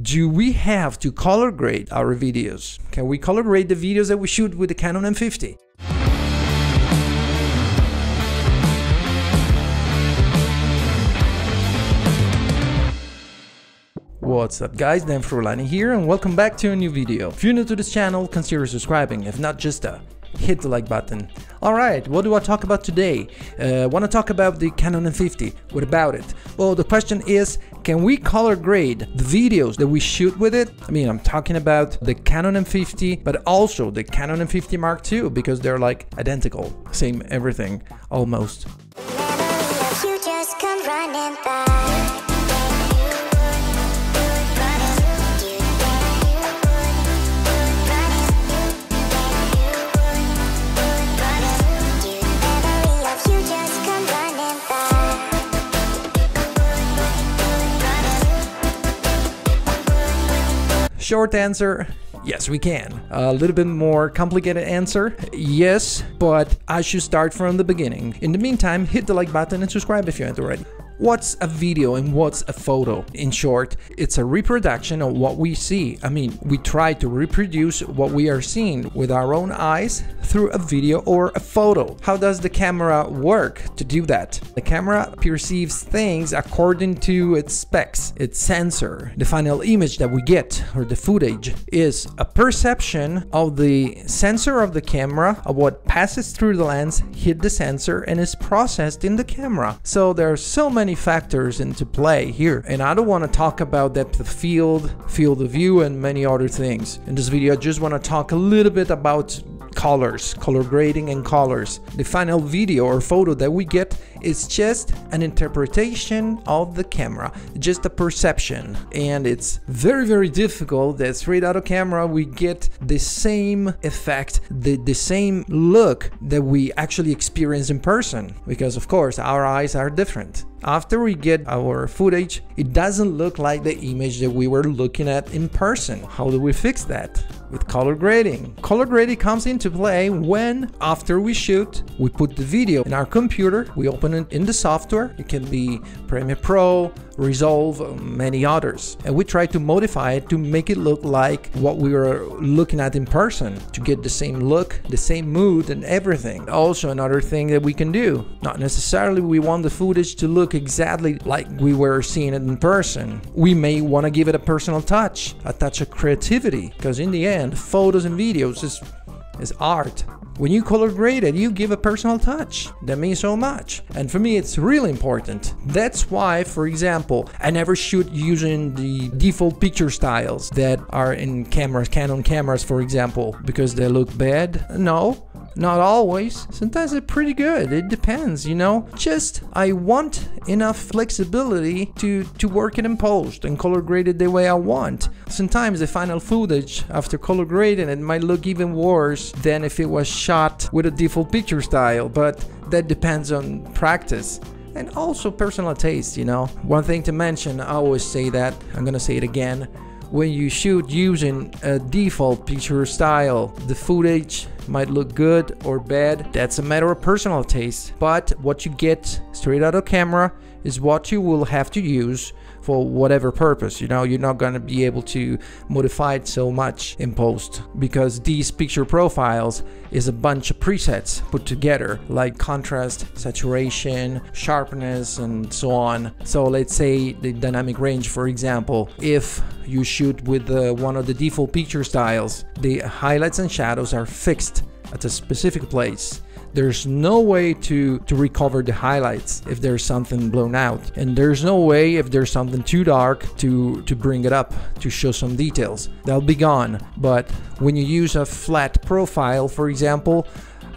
Do we have to color grade our videos? Can we color grade the videos that we shoot with the Canon M50? What's up guys, Dan Frulani here and welcome back to a new video. If you're new to this channel, consider subscribing, if not just hit the like button. Alright, what do I talk about today? I want to talk about the Canon M50. What about it? Well, the question is, can we color grade the videos that we shoot with it? I mean, I'm talking about the Canon M50, but also the Canon M50 Mark II, because they're like identical, same everything, almost. You just come running by. Short answer, yes we can. A little bit more complicated answer, yes, but I should start from the beginning. In the meantime, hit the like button and subscribe if you haven't already. What's a video and what's a photo? In short, it's a reproduction of what we see. I mean, we try to reproduce what we are seeing with our own eyes through a video or a photo. How does the camera work to do that? The camera perceives things according to its specs, its sensor. The final image that we get, or the footage, is a perception of the sensor of the camera, of what passes through the lens, hit the sensor, and is processed in the camera. So there are so many factors into play here, and I don't want to talk about depth of field of view, and many other things. In this video, I just want to talk a little bit about colors, color grading and colors. The final video or photo that we get is just an interpretation of the camera, just a perception, and it's very difficult that straight out of camera we get the same effect, the same look that we actually experience in person, because of course our eyes are different. After we get our footage, it doesn't look like the image that we were looking at in person. How do we fix that? With color grading. Color grading comes into play when, after we shoot, we put the video in our computer, we open it in the software. It can be Premiere Pro, Resolve, many others, and we try to modify it to make it look like what we were looking at in person, to get the same look, the same mood and everything. Also, another thing that we can do, not necessarily we want the footage to look exactly like we were seeing it in person. We may want to give it a personal touch, a touch of creativity, because in the end, photos and videos is art. When you color grade it, you give a personal touch. That means so much. And for me, it's really important. That's why, for example, I never shoot using the default picture styles that are in cameras, Canon cameras, for example, because they look bad. No. Not always. Sometimes it's pretty good. It depends, you know. Just I want enough flexibility to work it in post and color grade it the way I want. Sometimes the final footage after color grading it might look even worse than if it was shot with a default picture style, but that depends on practice. And also personal taste, you know. One thing to mention, I always say that, I'm gonna say it again. When you shoot using a default picture style, the footage might look good or bad. That's a matter of personal taste. But what you get straight out of camera is what you will have to use for whatever purpose. You know, you're not going to be able to modify it so much in post, because these picture profiles is a bunch of presets put together, like contrast, saturation, sharpness, and so on. So let's say the dynamic range, for example, if you shoot with one of the default picture styles, the highlights and shadows are fixed at a specific place. There's no way to recover the highlights if there's something blown out, and there's no way if there's something too dark to bring it up to show some details. They'll be gone. But when you use a flat profile, for example,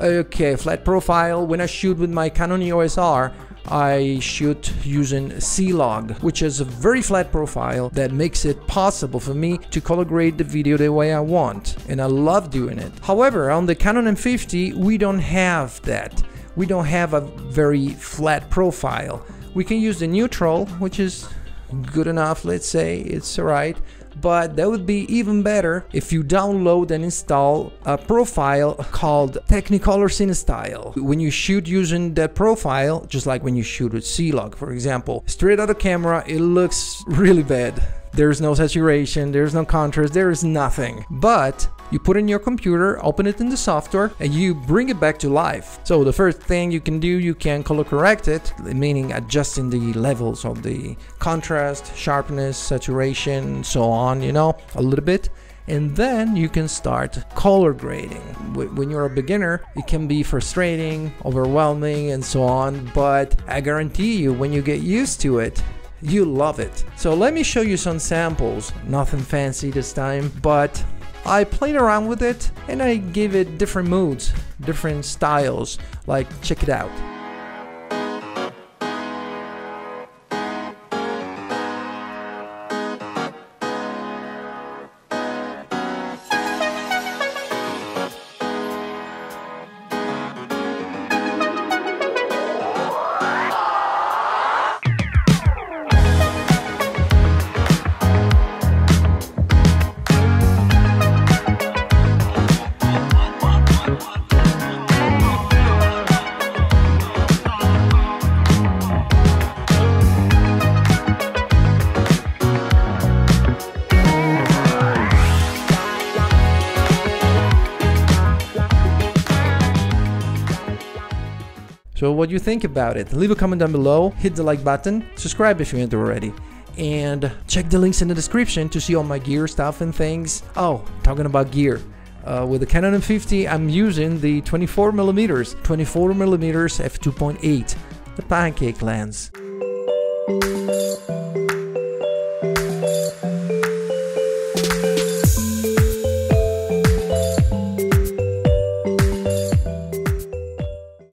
okay, flat profile, when I shoot with my Canon EOS R, I shoot using C-Log, which is a very flat profile that makes it possible for me to color grade the video the way I want, and I love doing it. However, on the Canon M50, we don't have that. We don't have a very flat profile. We can use the neutral, which is good enough, let's say, it's alright. But that would be even better if you download and install a profile called Technicolor CineStyle. When you shoot using that profile, just like when you shoot with C-Log, for example, straight out of camera, it looks really bad. There's no saturation, there's no contrast, there is nothing. But you put in your computer, open it in the software, and you bring it back to life. So the first thing you can do, you can color correct it, meaning adjusting the levels of the contrast, sharpness, saturation, so on, you know, a little bit. And then you can start color grading. When you're a beginner, it can be frustrating, overwhelming, and so on, but I guarantee you, when you get used to it, you love it. So let me show you some samples. Nothing fancy this time, but I played around with it and I gave it different moods, different styles. Like, check it out. So what do you think about it? Leave a comment down below, hit the like button, subscribe if you haven't already, and check the links in the description to see all my gear stuff and things. Oh, talking about gear. With the Canon M50, I'm using the 24mm f2.8, the pancake lens.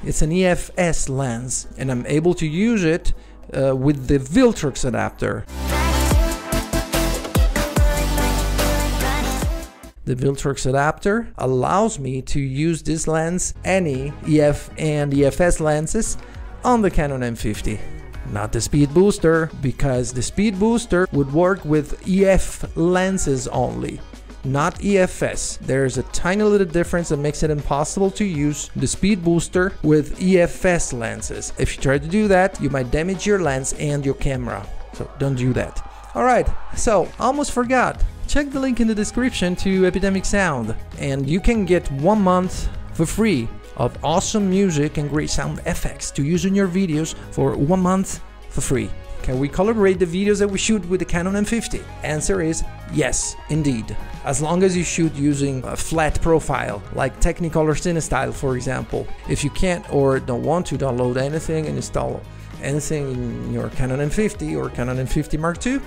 It's an EFS lens, and I'm able to use it with the Viltrox adapter. The Viltrox adapter allows me to use this lens, any EF and EFS lenses, on the Canon M50. Not the speed booster, because the speed booster would work with EF lenses only, not EFS. There's a tiny little difference that makes it impossible to use the speed booster with EFS lenses. If you try to do that, you might damage your lens and your camera, so don't do that. Alright, so almost forgot. Check the link in the description to Epidemic Sound, and you can get 1 month for free of awesome music and great sound effects to use in your videos for 1 month for free. Can we color grade the videos that we shoot with the Canon M50? Answer is yes, indeed. As long as you shoot using a flat profile, like Technicolor CineStyle, for example. If you can't or don't want to download anything and install anything in your Canon M50 or Canon M50 Mark II,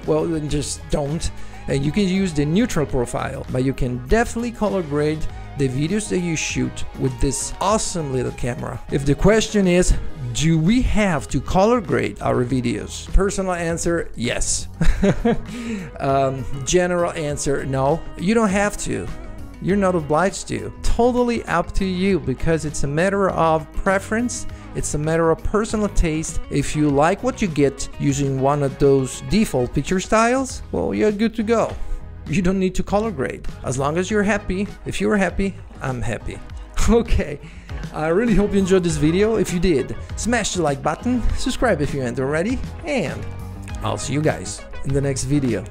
well, then just don't. You can use the neutral profile, but you can definitely color grade the videos that you shoot with this awesome little camera. If the question is, do we have to color grade our videos? Personal answer, yes. General answer, no. You don't have to. You're not obliged to. Totally up to you, because it's a matter of preference. It's a matter of personal taste. If you like what you get using one of those default picture styles, well, you're good to go. You don't need to color grade. As long as you're happy. If you're happy, I'm happy. Okay, I really hope you enjoyed this video. If you did, smash the like button, subscribe if you haven't already, and I'll see you guys in the next video.